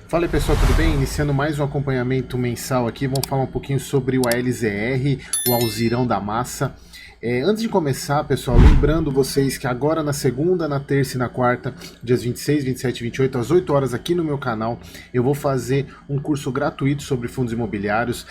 Fala aí pessoal, tudo bem? Iniciando mais um acompanhamento mensal aqui, vamos falar um pouquinho sobre o ALZR, o Alzirão da Massa. Antes de começar, pessoal, lembrando vocês que agora na segunda, na terça e na quarta, dias 26, 27 e 28, às 8 horas aqui no meu canal, eu vou fazer um curso gratuito sobre fundos imobiliários.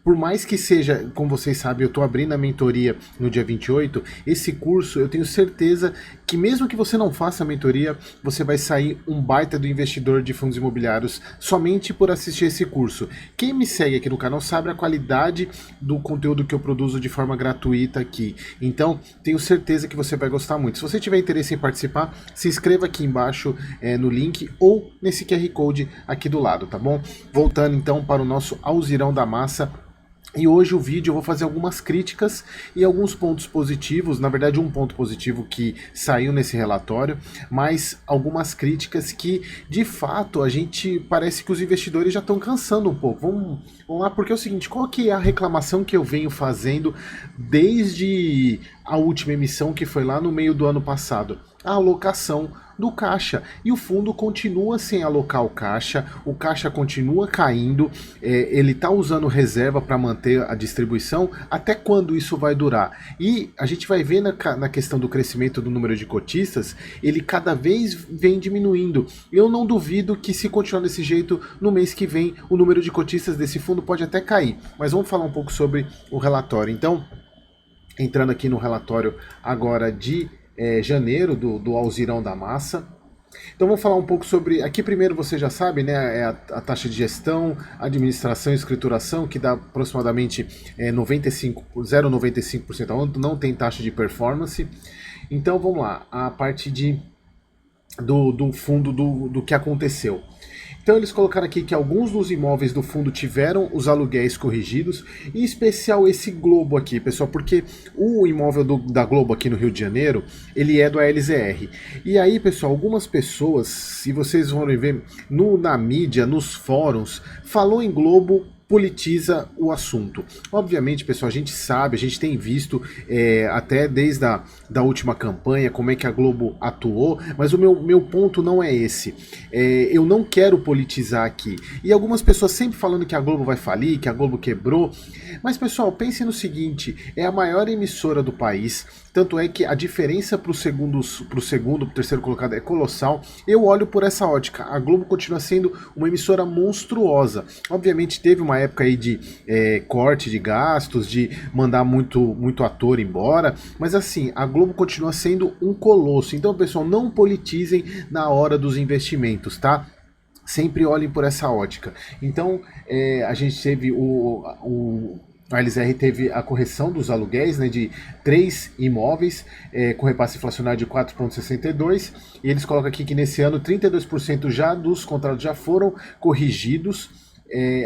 Por mais que seja, como vocês sabem, eu estou abrindo a mentoria no dia 28, esse curso eu tenho certeza que mesmo que você não faça a mentoria, você vai sair um baita do investidor de fundos imobiliários somente por assistir esse curso. Quem me segue aqui no canal sabe a qualidade do conteúdo que eu produzo de forma gratuita aqui. Então, tenho certeza que você vai gostar muito. Se você tiver interesse em participar, se inscreva aqui embaixo no link ou nesse QR Code aqui do lado, tá bom? Voltando então para o nosso Alzirão da Massa. E hoje o vídeo eu vou fazer algumas críticas e alguns pontos positivos, na verdade um ponto positivo que saiu nesse relatório, mas algumas críticas que de fato a gente parece que os investidores já estão cansando um pouco. Vamos lá, porque é o seguinte, qual que é a reclamação que eu venho fazendo desde a última emissão que foi lá no meio do ano passado? A alocação do caixa, e o fundo continua sem alocar o caixa continua caindo, ele está usando reserva para manter a distribuição. Até quando isso vai durar? E a gente vai ver na questão do crescimento do número de cotistas, ele cada vez vem diminuindo. Eu não duvido que, se continuar desse jeito, no mês que vem o número de cotistas desse fundo pode até cair, mas vamos falar um pouco sobre o relatório. Então, entrando aqui no relatório agora de janeiro do Alzirão da Massa. Então vamos falar um pouco sobre, aqui primeiro você já sabe, né, a taxa de gestão, administração e escrituração, que dá aproximadamente 0,95% ao ano, não tem taxa de performance. Então vamos lá, a parte do fundo do que aconteceu. Então eles colocaram aqui que alguns dos imóveis do fundo tiveram os aluguéis corrigidos, em especial esse Globo aqui, pessoal, porque o imóvel da Globo aqui no Rio de Janeiro, ele é do ALZR. E aí, pessoal, algumas pessoas, se vocês vão ver na mídia, nos fóruns, falou em Globo, politiza o assunto. Obviamente, pessoal, a gente sabe, a gente tem visto até desde da última campanha como é que a Globo atuou, mas o meu ponto não é esse. Eu não quero politizar aqui. E algumas pessoas sempre falando que a Globo vai falir, que a Globo quebrou. Mas, pessoal, pense no seguinte, é a maior emissora do país, tanto é que a diferença para o terceiro colocado é colossal. Eu olho por essa ótica. A Globo continua sendo uma emissora monstruosa. Obviamente teve uma época aí de corte de gastos, de mandar muito ator embora, mas assim, a Globo continua sendo um colosso. Então, pessoal, não politizem na hora dos investimentos, tá? Sempre olhem por essa ótica. Então, a gente teve a LZR teve a correção dos aluguéis, né, de 3 imóveis, com repasse inflacionário de 4,62, e eles colocam aqui que nesse ano 32% já dos contratos já foram corrigidos.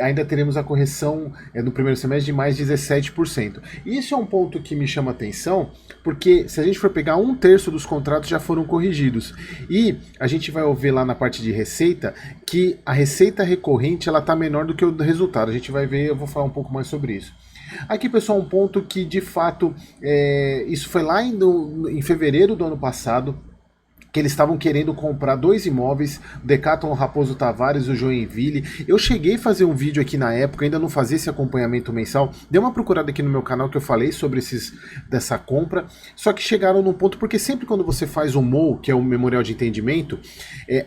Ainda teremos a correção no primeiro semestre de mais 17%. Isso é um ponto que me chama atenção, porque se a gente for pegar 1/3 dos contratos já foram corrigidos. E a gente vai ver lá na parte de receita que a receita recorrente ela está menor do que o resultado. A gente vai ver, eu vou falar um pouco mais sobre isso. Aqui, pessoal, um ponto que de fato, isso foi lá em fevereiro do ano passado, que eles estavam querendo comprar 2 imóveis, o Decathlon Raposo Tavares e o Joinville. Eu cheguei a fazer um vídeo aqui na época, ainda não fazia esse acompanhamento mensal. Dê uma procurada aqui no meu canal que eu falei sobre dessa compra. Só que chegaram num ponto, porque sempre quando você faz o MOU, que é o Memorial de Entendimento,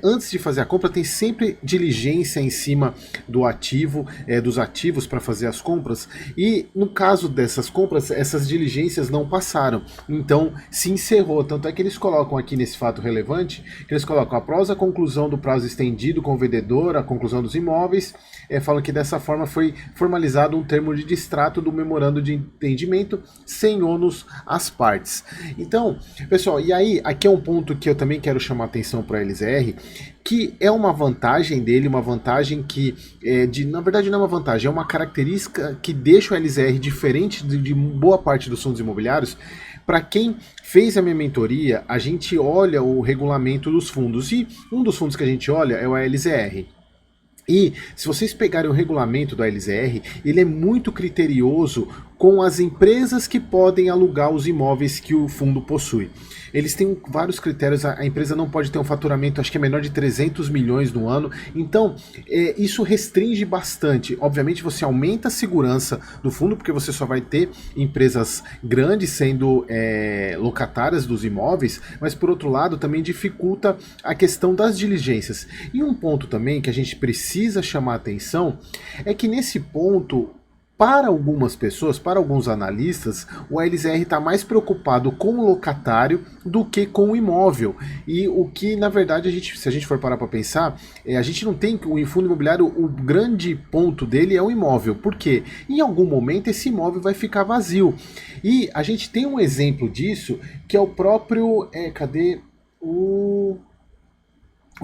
antes de fazer a compra tem sempre diligência em cima do ativo, dos ativos para fazer as compras. E no caso dessas compras, essas diligências não passaram. Então se encerrou. Tanto é que eles colocam aqui nesse fato relevante, que eles colocam após a conclusão do prazo estendido com o vendedor, a conclusão dos imóveis, falam que dessa forma foi formalizado um termo de distrato do memorando de entendimento sem ônus às partes. Então, pessoal, e aí, aqui é um ponto que eu também quero chamar a atenção para a LZR, que é uma vantagem dele, uma vantagem que, na verdade não é uma vantagem, é uma característica que deixa o LZR diferente de boa parte dos fundos imobiliários. Para quem fez a minha mentoria, a gente olha o regulamento dos fundos, e um dos fundos que a gente olha é o ALZR. E se vocês pegarem o regulamento do ALZR, ele é muito criterioso com as empresas que podem alugar os imóveis que o fundo possui. Eles têm vários critérios, a empresa não pode ter um faturamento, acho que é menor de 300 milhões no ano, então isso restringe bastante. Obviamente você aumenta a segurança do fundo, porque você só vai ter empresas grandes sendo locatárias dos imóveis, mas por outro lado também dificulta a questão das diligências. E um ponto também que a gente precisa chamar a atenção é que nesse ponto, para algumas pessoas, para alguns analistas, o ALZR está mais preocupado com o locatário do que com o imóvel. E o que, na verdade, se a gente for parar para pensar, a gente não tem o fundo imobiliário, o grande ponto dele é o imóvel. Por quê? Em algum momento esse imóvel vai ficar vazio. E a gente tem um exemplo disso, que é o próprio... cadê o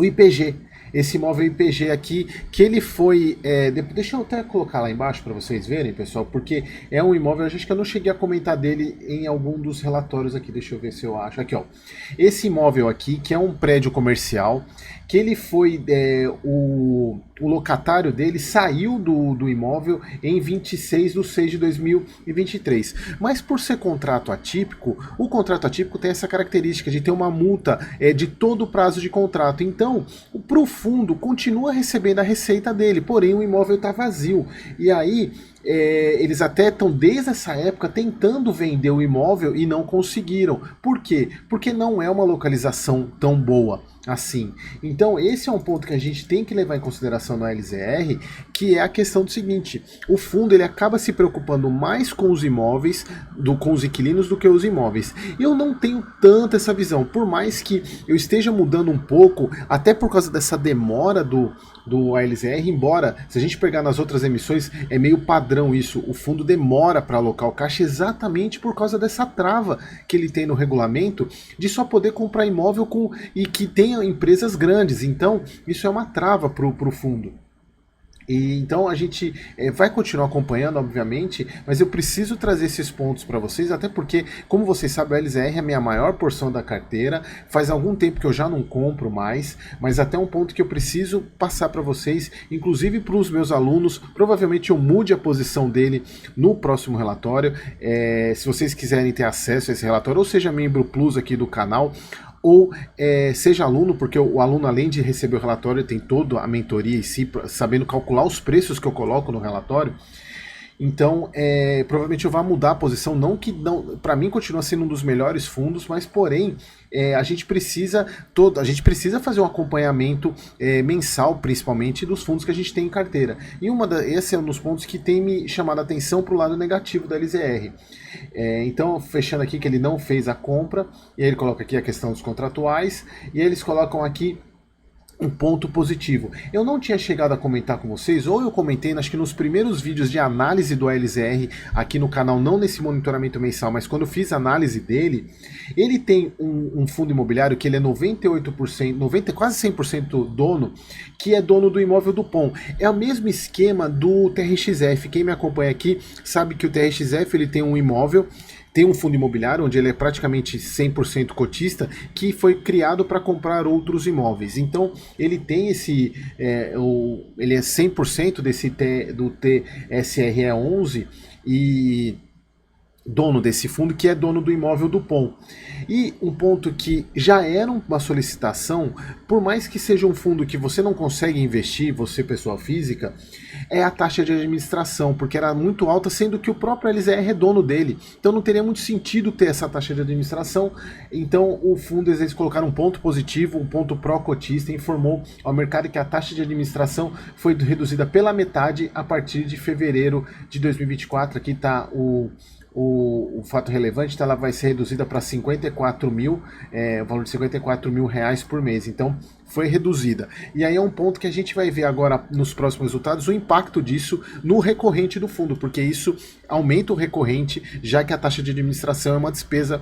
IPG? Esse imóvel IPG aqui, que ele foi... deixa eu até colocar lá embaixo para vocês verem, pessoal, porque é um imóvel, acho que eu não cheguei a comentar dele em algum dos relatórios aqui, deixa eu ver se eu acho. Aqui, ó. Esse imóvel aqui, que é um prédio comercial, que ele foi... o locatário dele saiu do imóvel em 26/6/2023. Mas por ser contrato atípico, o contrato atípico tem essa característica de ter uma multa de todo o prazo de contrato. Então, para o fundo, continua recebendo a receita dele, porém o imóvel está vazio. E aí, eles até estão desde essa época tentando vender o imóvel e não conseguiram. Por quê? Porque não é uma localização tão boa assim. Então esse é um ponto que a gente tem que levar em consideração no LZR, que é a questão do seguinte: o fundo ele acaba se preocupando mais com os imóveis, com os inquilinos, do que os imóveis. Eu não tenho tanta essa visão, por mais que eu esteja mudando um pouco, até por causa dessa demora do ALZR, embora, se a gente pegar nas outras emissões, é meio padrão isso, o fundo demora para alocar o caixa exatamente por causa dessa trava que ele tem no regulamento, de só poder comprar imóvel e que tenha empresas grandes. Então, isso é uma trava para o fundo. E então a gente vai continuar acompanhando, obviamente, mas eu preciso trazer esses pontos para vocês, até porque, como vocês sabem, a LZR é a minha maior porção da carteira, faz algum tempo que eu já não compro mais, mas até um ponto que eu preciso passar para vocês, inclusive para os meus alunos. Provavelmente eu mude a posição dele no próximo relatório. Se vocês quiserem ter acesso a esse relatório, ou seja membro Plus aqui do canal, ou seja aluno, porque o aluno, além de receber o relatório, tem toda a mentoria em si, sabendo calcular os preços que eu coloco no relatório. Então, provavelmente eu vou mudar a posição, não, para mim continua sendo um dos melhores fundos, mas porém, a gente precisa fazer um acompanhamento mensal, principalmente, dos fundos que a gente tem em carteira. E esse é um dos pontos que tem me chamado a atenção para o lado negativo da LZR. Então, fechando aqui que ele não fez a compra, e aí ele coloca aqui a questão dos contratuais, e aí eles colocam aqui um ponto positivo. Eu não tinha chegado a comentar com vocês, ou eu comentei, acho que nos primeiros vídeos de análise do ALZR aqui no canal, não nesse monitoramento mensal, mas quando eu fiz a análise dele, ele tem um fundo imobiliário que ele é 98%, quase 100% dono, que é dono do imóvel do POM. É o mesmo esquema do TRXF. Quem me acompanha aqui sabe que o TRXF ele tem um imóvel, tem um fundo imobiliário onde ele é praticamente 100% cotista, que foi criado para comprar outros imóveis. Então ele tem ele é 100% do TSRE11 e dono desse fundo, que é dono do imóvel do POM. E um ponto que já era uma solicitação, por mais que seja um fundo que você não consegue investir, você pessoa física, é a taxa de administração, porque era muito alta, sendo que o próprio LZR é dono dele. Então não teria muito sentido ter essa taxa de administração. Então o fundo, eles colocaram um ponto positivo, um ponto pró-cotista, e informou ao mercado que a taxa de administração foi reduzida pela metade a partir de fevereiro de 2024. Aqui está o fato relevante, então ela vai ser reduzida para 54 mil, o valor de 54 mil reais por mês. Então foi reduzida. E aí é um ponto que a gente vai ver agora nos próximos resultados o impacto disso no recorrente do fundo, porque isso aumenta o recorrente, já que a taxa de administração é uma despesa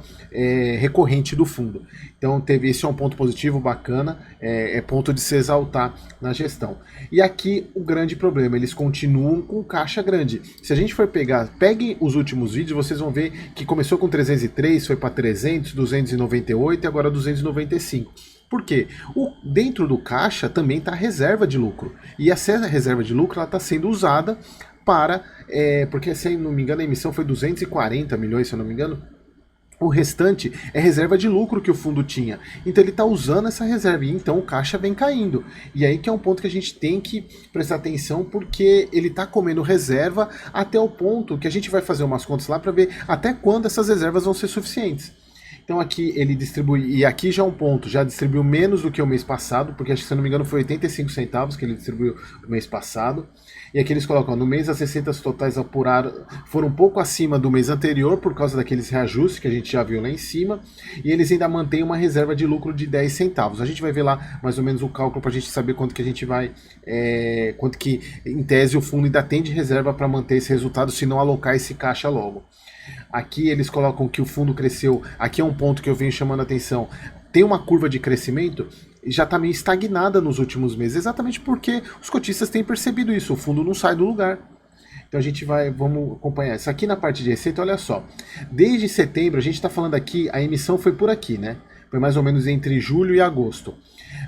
recorrente do fundo. Então esse é um ponto positivo, bacana, é ponto de se exaltar na gestão. E aqui o grande problema, eles continuam com caixa grande. Se a gente for peguem os últimos vídeos, vocês vão ver que começou com 303, foi para 300, 298 e agora 295. Por quê? Dentro do caixa também está a reserva de lucro. E essa reserva de lucro está sendo usada para, porque se eu não me engano a emissão foi 240 milhões, se eu não me engano. O restante é reserva de lucro que o fundo tinha. Então ele está usando essa reserva e então o caixa vem caindo. E aí que é um ponto que a gente tem que prestar atenção, porque ele está comendo reserva até o ponto que a gente vai fazer umas contas lá para ver até quando essas reservas vão ser suficientes. Então aqui ele distribui, e aqui já é um ponto, já distribuiu menos do que o mês passado, porque acho que se eu não me engano foi 85 centavos que ele distribuiu no mês passado. E aqui eles colocam, no mês as receitas totais apuraram, foram um pouco acima do mês anterior, por causa daqueles reajustes que a gente já viu lá em cima, e eles ainda mantêm uma reserva de lucro de 10 centavos. A gente vai ver lá mais ou menos o cálculo para a gente saber quanto que a gente vai, quanto que em tese o fundo ainda tem de reserva para manter esse resultado, se não alocar esse caixa logo. Aqui eles colocam que o fundo cresceu, aqui é um ponto que eu venho chamando a atenção, tem uma curva de crescimento e já está meio estagnada nos últimos meses, exatamente porque os cotistas têm percebido isso, o fundo não sai do lugar. Então a gente vamos acompanhar isso aqui na parte de receita, olha só, desde setembro, a gente está falando aqui, a emissão foi por aqui, né? Foi mais ou menos entre julho e agosto.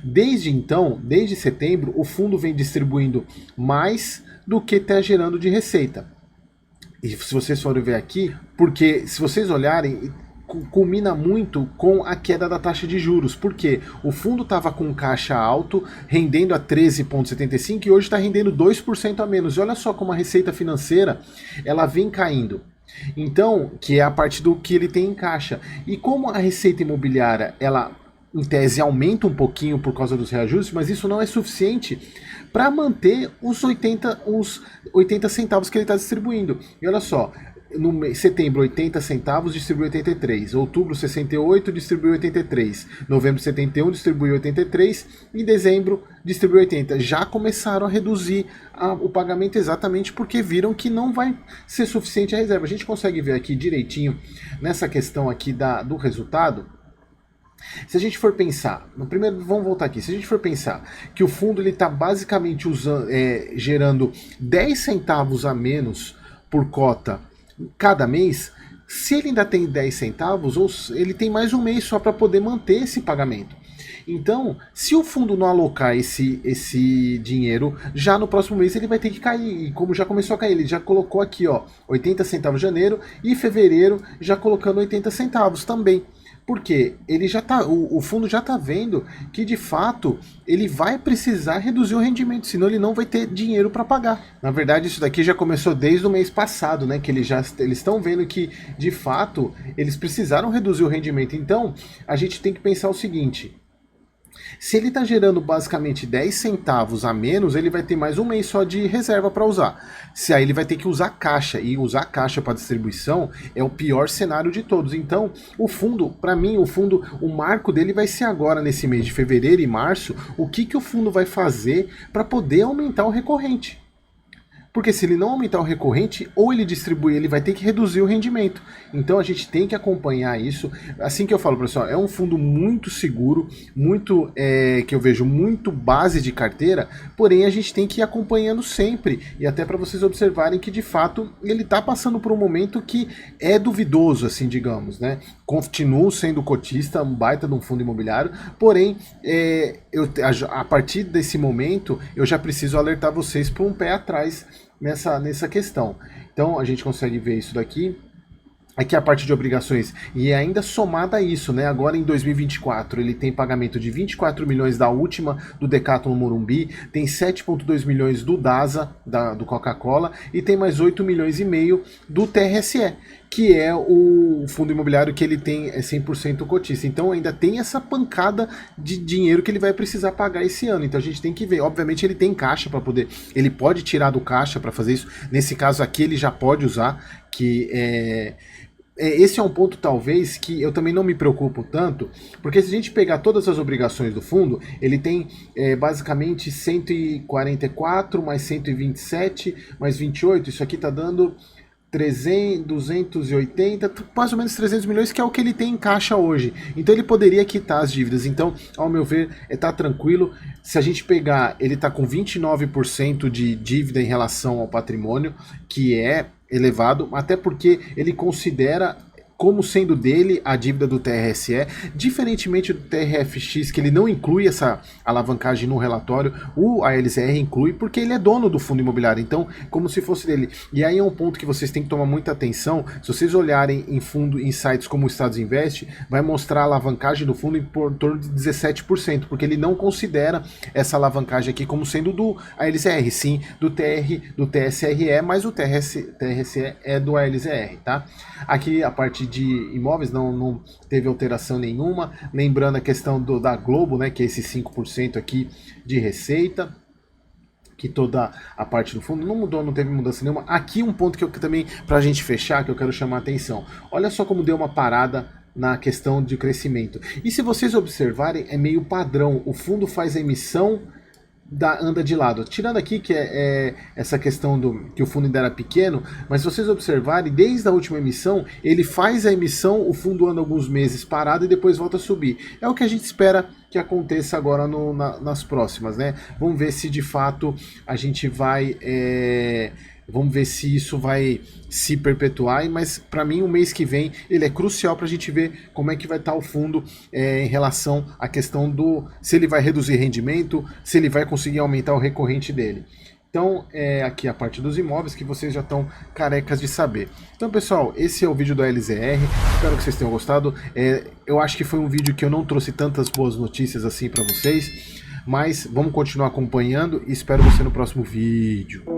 Desde então, desde setembro, o fundo vem distribuindo mais do que está gerando de receita. E se vocês forem ver aqui, porque se vocês olharem, culmina muito com a queda da taxa de juros, porque o fundo estava com caixa alto, rendendo a 13,75 e hoje está rendendo 2% a menos. E olha só como a receita financeira ela vem caindo. Então, que é a parte do que ele tem em caixa. E como a receita imobiliária, ela em tese aumenta um pouquinho por causa dos reajustes, mas isso não é suficiente para manter os 80 centavos que ele está distribuindo. E olha só, no setembro 80 centavos, distribui 83, outubro 68, distribui 83, novembro 71, distribui 83, e dezembro distribui 80. Já começaram a reduzir o pagamento exatamente porque viram que não vai ser suficiente a reserva. A gente consegue ver aqui direitinho nessa questão aqui do resultado. Se a gente for pensar, no primeiro, vamos voltar aqui, se a gente for pensar que o fundo está basicamente gerando 10 centavos a menos por cota cada mês, se ele ainda tem 10 centavos, ele tem mais um mês só para poder manter esse pagamento. Então, se o fundo não alocar esse dinheiro, já no próximo mês ele vai ter que cair. E como já começou a cair, ele já colocou aqui, ó, 80 centavos em janeiro e fevereiro já colocando 80 centavos também. Porque ele já tá, o fundo já está vendo que de fato ele vai precisar reduzir o rendimento, senão ele não vai ter dinheiro para pagar. Na verdade, isso daqui já começou desde o mês passado, né? Que eles estão vendo que de fato eles precisaram reduzir o rendimento. Então a gente tem que pensar o seguinte: se ele está gerando basicamente 10 centavos a menos, ele vai ter mais um mês só de reserva para usar. Se aí ele vai ter que usar caixa, e usar caixa para distribuição é o pior cenário de todos. Então, o fundo, para mim, o marco dele vai ser agora nesse mês de fevereiro e março, o que o fundo vai fazer para poder aumentar o recorrente. Porque se ele não aumentar o recorrente, ou ele distribui, ele vai ter que reduzir o rendimento. Então a gente tem que acompanhar isso. Assim que eu falo, pessoal, é um fundo muito seguro, muito que eu vejo muito base de carteira, porém a gente tem que ir acompanhando sempre. E até para vocês observarem que de fato ele está passando por um momento que é duvidoso, assim, digamos, né? Continuo sendo cotista, um baita de um fundo imobiliário, porém a partir desse momento eu já preciso alertar vocês para um pé atrás nessa questão. Então a gente consegue ver isso daqui. Aqui a parte de obrigações, e ainda somada a isso, né? Agora em 2024 ele tem pagamento de 24 milhões da última do Decathlon Morumbi, tem 7,2 milhões do DASA, do Coca-Cola, e tem mais 8 milhões e meio do TRSE, que é o fundo imobiliário que ele tem 100% cotista. Então ainda tem essa pancada de dinheiro que ele vai precisar pagar esse ano. Então a gente tem que ver. Obviamente ele tem caixa para poder, ele pode tirar do caixa para fazer isso. Nesse caso aqui ele já pode usar, que esse é um ponto talvez que eu também não me preocupo tanto, porque se a gente pegar todas as obrigações do fundo, ele tem basicamente 144 mais 127 mais 28, isso aqui está dando 280, mais ou menos 300 milhões, que é o que ele tem em caixa hoje. Então ele poderia quitar as dívidas. Então, ao meu ver, tá tranquilo. Se a gente pegar, ele está com 29% de dívida em relação ao patrimônio, que é elevado, até porque ele considera como sendo dele a dívida do TRSE, diferentemente do TRFX, que ele não inclui essa alavancagem no relatório, o ALZR inclui porque ele é dono do fundo imobiliário, então como se fosse dele. E aí é um ponto que vocês têm que tomar muita atenção. Se vocês olharem em sites como o Estados Invest, vai mostrar a alavancagem do fundo em torno de 17%, porque ele não considera essa alavancagem aqui como sendo do ALZR, sim do TSRE, mas o TRSE é do ALZR, tá? Aqui a parte de imóveis não teve alteração nenhuma, lembrando a questão da Globo, né, que é esse 5% aqui de receita, que toda a parte do fundo não mudou, não teve mudança nenhuma. Aqui um ponto que eu também, pra gente fechar, que eu quero chamar a atenção. Olha só como deu uma parada na questão de crescimento. E se vocês observarem, é meio padrão. O fundo faz a emissão, anda de lado. Tirando aqui que é essa questão que o fundo ainda era pequeno, mas se vocês observarem, desde a última emissão, ele faz a emissão, o fundo anda alguns meses parado e depois volta a subir. É o que a gente espera que aconteça agora nas próximas, né? Vamos ver se de fato a gente vai... Vamos ver se isso vai se perpetuar, mas para mim o mês que vem ele é crucial para a gente ver como é que vai estar o fundo em relação à questão se ele vai reduzir rendimento, se ele vai conseguir aumentar o recorrente dele. Então, aqui a parte dos imóveis que vocês já estão carecas de saber. Então, pessoal, esse é o vídeo do ALZR. Espero que vocês tenham gostado. Eu acho que foi um vídeo que eu não trouxe tantas boas notícias assim para vocês, mas vamos continuar acompanhando e espero você no próximo vídeo.